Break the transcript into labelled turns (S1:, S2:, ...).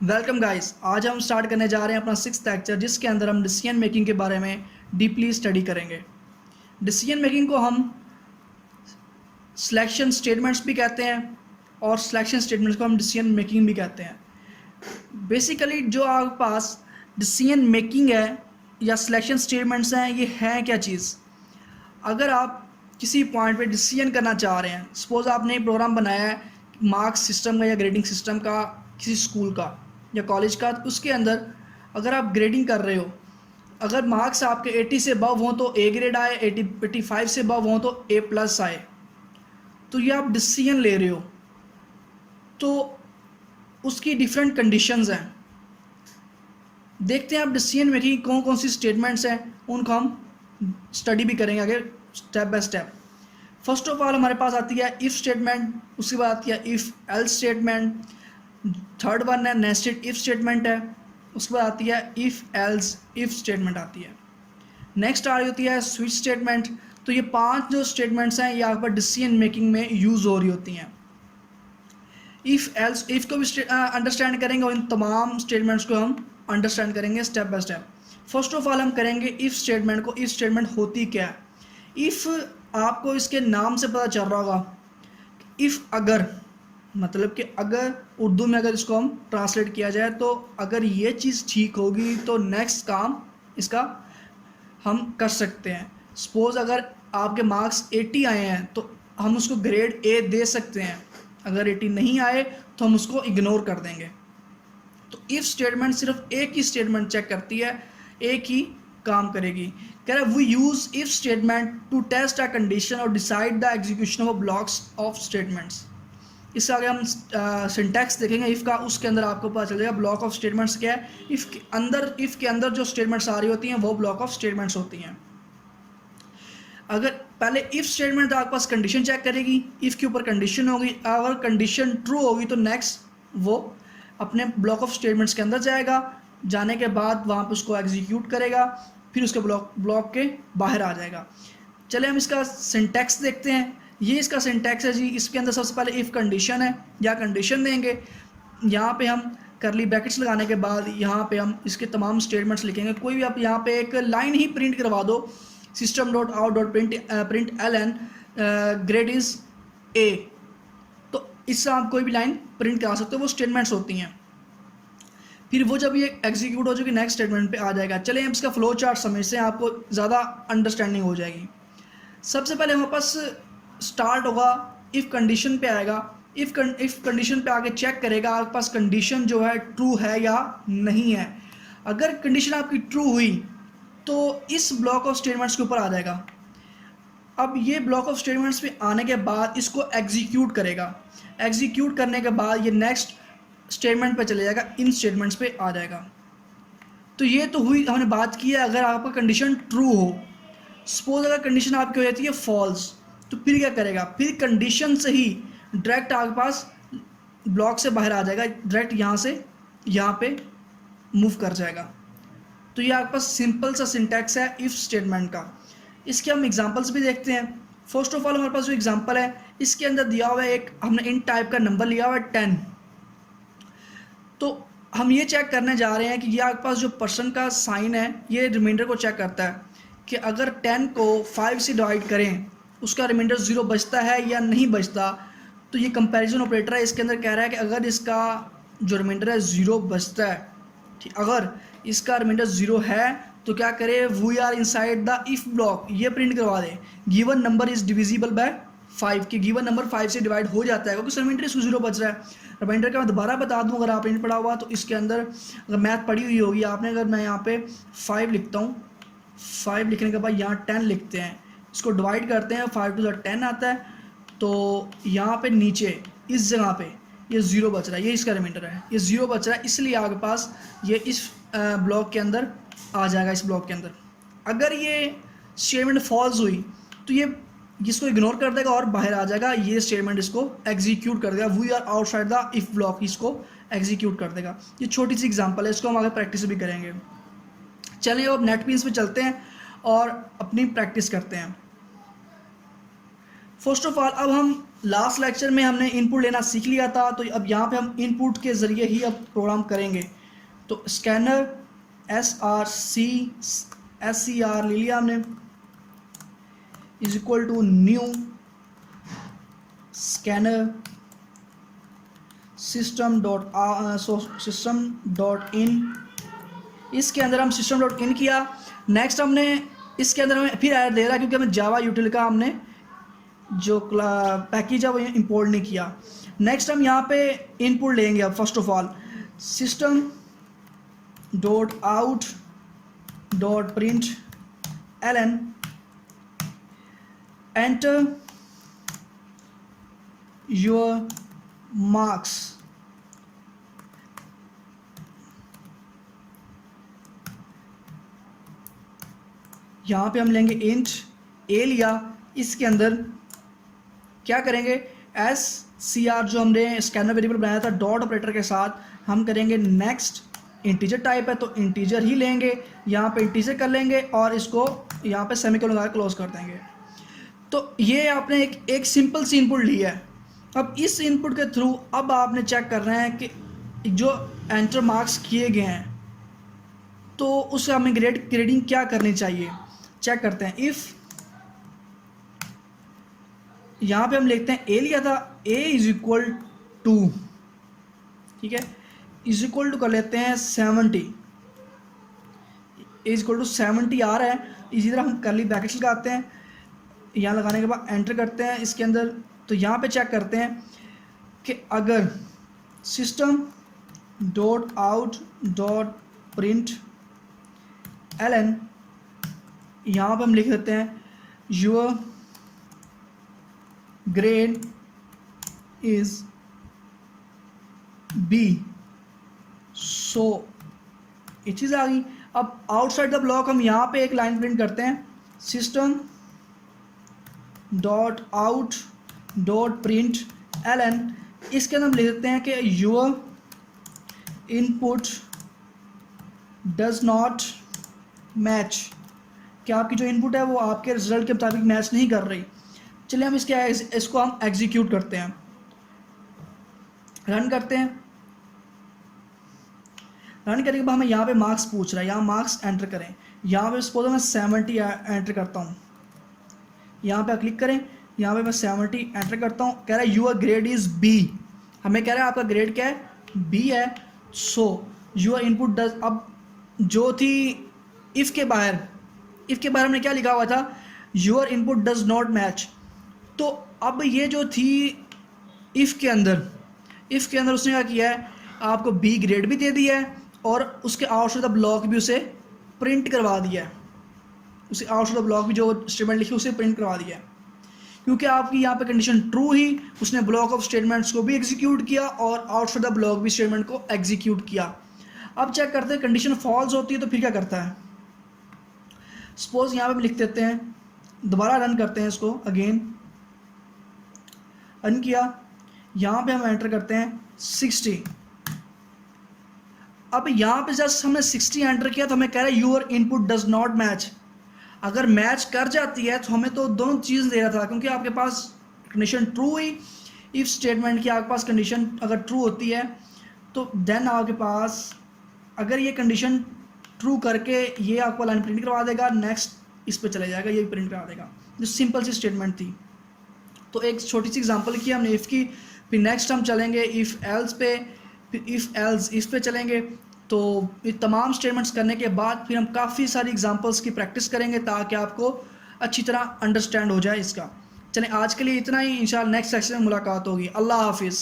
S1: Welcome guys. आज हम start करने जा रहे हैं अपना 6th लेक्चर, जिसके अंदर हम डिसीजन मेकिंग के बारे में डीपली स्टडी करेंगे। डिसीजन मेकिंग को हम सिलेक्शन स्टेटमेंट्स भी कहते हैं और सिलेक्शन स्टेटमेंट्स को हम डिसीजन मेकिंग भी कहते हैं। बेसिकली जो आपके पास डिसीजन मेकिंग है या सिलेक्शन स्टेटमेंट्स हैं, ये हैं क्या चीज़। अगर आप किसी पॉइंट पे डिसीजन करना चाह रहे हैं, सपोज आपने एक प्रोग्राम बनाया है मार्क्स सिस्टम का या ग्रेडिंग सिस्टम का, किसी स्कूल का या कॉलेज का, तो उसके अंदर अगर आप ग्रेडिंग कर रहे हो, अगर मार्क्स आपके 80 से अबव हों तो ए ग्रेड आए, 85 से अबव हों तो ए प्लस आए, तो ये आप डिसीजन ले रहे हो। तो उसकी डिफरेंट कंडीशंस हैं। देखते हैं आप डिसीजन मेकिंग कौन कौन सी स्टेटमेंट्स हैं, उनको हम स्टडी भी करेंगे आगे step by step. First of all हमारे पास आती है इफ़ स्टेटमेंट, उसके बाद आती है if else statement, third one है नेस्टेड इफ़ स्टेटमेंट है, उसके बाद आती है इफ़ एल्स इफ़ स्टेटमेंट आती है। नेक्स्ट आ रही होती है स्विच स्टेटमेंट। तो ये 5 जो स्टेटमेंट्स हैं ये यहाँ पर डिसीजन मेकिंग में यूज़ हो रही होती हैं। इफ़ एल्स इफ़ को भी अंडरस्टैंड करेंगे और इन तमाम स्टेटमेंट्स को हम अंडरस्टैंड करेंगे step by step. First of all हम करेंगे इफ़ स्टेटमेंट को। इफ़ स्टेटमेंट होती क्या है? इफ़ आपको इसके नाम से पता चल रहा होगा। इफ़ अगर मतलब कि अगर उर्दू में अगर इसको हम ट्रांसलेट किया जाए तो अगर ये चीज़ ठीक होगी तो नेक्स्ट काम इसका हम कर सकते हैं। सपोज़ अगर आपके मार्क्स 80 आए हैं तो हम उसको ग्रेड ए दे सकते हैं, अगर 80 नहीं आए तो हम उसको इग्नोर कर देंगे। तो इफ़ स्टेटमेंट सिर्फ एक ही स्टेटमेंट चेक करती है, एक ही काम करेगी। कह रहा है we use if statement to test a condition और decide the execution of blocks of statements. इससे आगे हम सिंटैक्स देखेंगे इफ़ का, उसके अंदर आपको पता चल जाएगा ब्लॉक ऑफ स्टेटमेंट्स क्या है। इफ़ के अंदर जो स्टेटमेंट्स आ रही होती हैं वो ब्लॉक ऑफ स्टेटमेंट्स होती हैं। अगर पहले इफ़ स्टेटमेंट आपके पास कंडीशन चेक करेगी, इफ़ के ऊपर कंडीशन होगी, अगर कंडीशन ट्रू होगी तो नेक्स्ट वो अपने ब्लॉक ऑफ स्टेटमेंट्स के अंदर जाएगा, जाने के बाद वहाँ पे उसको एग्जीक्यूट करेगा, फिर उसके ब्लॉक के बाहर आ जाएगा। चले हम इसका सिंटैक्स देखते हैं। ये इसका सिंटैक्स है जी। इसके अंदर सबसे पहले इफ़ कंडीशन है या कंडीशन देंगे, यहाँ पे हम करली ब्रैकेट्स लगाने के बाद यहाँ पे हम इसके तमाम स्टेटमेंट्स लिखेंगे। कोई भी आप यहाँ पे एक लाइन ही प्रिंट करवा दो, system dot out dot print L N grade is A, तो इससे आप कोई भी लाइन प्रिंट करा सकते हो, वो स्टेटमेंट्स होती हैं। फिर वो जब ये एग्जीक्यूट हो जाएगी नेक्स्ट स्टेटमेंट पे आ जाएगा। चलिए हम इसका फ्लो चार्ट समझते हैं, आपको ज़्यादा अंडरस्टैंडिंग हो जाएगी। सबसे पहले हमारे पास स्टार्ट होगा, इफ़ कंडीशन पे आएगा। इफ़ कंडीशन पे आके चेक करेगा आपके पास कंडीशन जो है ट्रू है या नहीं है। अगर कंडीशन आपकी ट्रू हुई तो इस ब्लॉक ऑफ स्टेटमेंट्स के ऊपर आ जाएगा। अब ये ब्लॉक ऑफ स्टेटमेंट्स पे आने के बाद इसको एग्जीक्यूट करेगा। एग्जीक्यूट करने के बाद ये नेक्स्ट स्टेटमेंट पे चले जाएगा, इन स्टेटमेंट्स पे आ जाएगा। तो ये तो हुई, हमने बात की है अगर आपका कंडीशन ट्रू हो। सपोज अगर कंडीशन आपकी हो जाती है फॉल्स, तो फिर क्या करेगा? फिर कंडीशन से ही डायरेक्ट आपके पास ब्लॉक से बाहर आ जाएगा, डायरेक्ट यहाँ से यहाँ पे मूव कर जाएगा। तो ये आपके पास सिंपल सा सिंटैक्स है इफ़ स्टेटमेंट का। इसके हम एग्जांपल्स भी देखते हैं। फर्स्ट ऑफ ऑल हमारे पास जो एग्जांपल है, इसके अंदर दिया हुआ है एक, हमने इन टाइप का नंबर लिया हुआ है 10। तो हम ये चेक करने जा रहे हैं कि ये आपके पास जो पर्सन का साइन है ये रिमाइंडर को चेक करता है कि अगर 10 को 5 से डिवाइड करें उसका रिमाइंडर 0 बचता है या नहीं बचता। तो ये कंपैरिजन ऑपरेटर है, इसके अंदर कह रहा है कि अगर इसका जो रिमाइंडर है 0 बचता है, ठीक, अगर इसका रिमाइंडर 0 है तो क्या करे? We are inside the if block, ये प्रिंट करवा दे given number is divisible by 5, कि गिवन नंबर 5 से डिवाइड हो जाता है क्योंकि रिमाइंडर इसको 0 बच रहा है। रिमाइंडर का मैं दोबारा बता दूं, अगर आपने नहीं पढ़ा हुआ तो इसके अंदर अगर मैथ पढ़ी हुई होगी आपने, अगर मैं यहाँ पे 5 लिखता हूँ, 5 लिखने के बाद यहाँ 10 लिखते हैं, इसको डिवाइड करते हैं, 5 टू 10 आता है, तो यहाँ पे नीचे इस जगह पे ये 0 बच रहा है, ये इसका रिमाइंडर है, ये 0 बच रहा है, इसलिए आपके पास ये इस ब्लॉक के अंदर आ जाएगा। इस ब्लॉक के अंदर अगर ये स्टेटमेंट फॉल्स हुई तो ये इसको इग्नोर कर देगा और बाहर आ जाएगा, ये स्टेटमेंट इसको एग्जीक्यूट कर देगा। We are outside the if block, इसको एग्जीक्यूट कर देगा। ये छोटी सी एग्जांपल है, इसको हम आगे प्रैक्टिस भी करेंगे। चलिए अब नेटबीन्स पे चलते हैं और अपनी प्रैक्टिस करते हैं। फर्स्ट ऑफ ऑल अब हम लास्ट लेक्चर में हमने इनपुट लेना सीख लिया था, तो अब यहाँ पे हम इनपुट के ज़रिए ही अब प्रोग्राम करेंगे। तो स्कैनर SCR ले लिया हमने, is equal to new scanner system dot in. इसके अंदर हम सिस्टम डॉट इन किया। नेक्स्ट हमने इसके अंदर हमें फिर एरर दे रहा है क्योंकि हमें जावा यूटिल का हमने जो पैकेज है वो इंपोर्ट नहीं किया। नेक्स्ट हम यहाँ पे इनपुट लेंगे। अब first of all system dot out dot print ln enter your marks. यहाँ पे हम लेंगे इंट a लिया। इसके अंदर क्या करेंगे, SCR जो हमने स्कैनर वेरिएबल बनाया था डॉट ऑपरेटर के साथ हम करेंगे नेक्स्ट। इंटीजर टाइप है तो इंटीजर ही लेंगे, यहाँ पे इंटीजर कर लेंगे और इसको यहाँ पे सेमीकोलन लगा क्लोज कर देंगे। तो ये आपने एक सिंपल सी इनपुट ली है। अब इस इनपुट के थ्रू अब आपने चेक कर रहे हैं कि जो एंटर मार्क्स किए गए हैं तो उससे हमें ग्रेडिंग क्या करनी चाहिए, चेक करते हैं। इफ़ यहाँ पे हम लिखते हैं a लिया था, a इज इक्वल टू, ठीक है, इज इक्वल टू कर लेते हैं 70, इज इक्वल टू 70 आ रहा है। इसी तरह हम कर्ली ब्रैकेट्स लगाते हैं, यहाँ लगाने के बाद एंटर करते हैं इसके अंदर। तो यहाँ पे चेक करते हैं कि अगर system dot out dot print ln, यहाँ पे हम लिख देते हैं योर ग्रेड इज B, सो ये चीज़ आ गई। अब आउटसाइड द ब्लॉक हम यहाँ पे एक लाइन प्रिंट करते हैं, system dot out dot print ln। इसके अंदर हम लिख देते हैं कि your input does not match, कि आपकी जो इनपुट है वो आपके रिजल्ट के मुताबिक मैच नहीं कर रही। चलिए हम इसको हम एग्जीक्यूट करते हैं, रन करते हैं। रन करने के बाद हमें यहाँ पे मार्क्स पूछ रहा है, यहाँ मार्क्स एंटर करें। यहाँ पे सपोज मैं 70 एंटर करता हूँ, यहाँ पे क्लिक करें, यहाँ पे मैं 70 एंटर करता हूँ। कह रहा है यूअर ग्रेड इज़ B, हमें कह रहा है आपका ग्रेड क्या है, B है। सो यूअर इनपुट डज, अब जो थी इफ़ के बाहर हमने क्या लिखा हुआ था, your input does not match. तो अब ये जो थी इफ़ के अंदर उसने क्या किया है, आपको B ग्रेड भी दे दिया है और उसके आउटसाइड द ब्लॉक भी उसे प्रिंट करवा दिया है। उसे आउटसाइड द ब्लॉक भी जो स्टेटमेंट लिखी उसे प्रिंट करवा दिया है, क्योंकि आपकी यहाँ पे कंडीशन ट्रू ही, उसने ब्लॉक ऑफ स्टेटमेंट्स को भी एग्जीक्यूट किया और आउटसाइड द ब्लॉक भी स्टेटमेंट को एग्जीक्यूट किया। अब चेक करते हैं कंडीशन फॉल्स होती है तो फिर क्या करता है। सपोज यहाँ पे लिख देते हैं, दोबारा रन करते हैं इसको, अगेन रन किया, यहाँ पे हम एंटर करते हैं 60। अब यहाँ पे जस्ट हमने 60 एंटर किया तो हमें कह रहा है your input does not match. अगर मैच कर जाती है तो हमें तो दोनों चीज़ दे रहा था, क्योंकि आपके पास कंडीशन ट्रू हुई इफ़ स्टेटमेंट की, आपके पास कंडीशन अगर ट्रू होती है तो देन आपके पास अगर ये कंडीशन ट्रू करके ये आपको लाइन प्रिंट करवा देगा, नेक्स्ट इस पे चले जाएगा, ये प्रिंट करवा देगा। जो सिंपल सी स्टेटमेंट थी। तो एक छोटी सी एग्जांपल की हमने इफ़ की, फिर नेक्स्ट हम चलेंगे इफ़ एल्स पे, फिर इफ़ एल्स इफ़ पे चलेंगे। तो ये तमाम स्टेटमेंट्स करने के बाद फिर हम काफ़ी सारी एग्जांपल्स की प्रैक्टिस करेंगे ताकि आपको अच्छी तरह अंडरस्टैंड हो जाए इसका। चलें आज के लिए इतना ही, इंशाल्लाह नेक्स्ट सेक्शन में मुलाकात होगी। अल्लाह हाफिज़।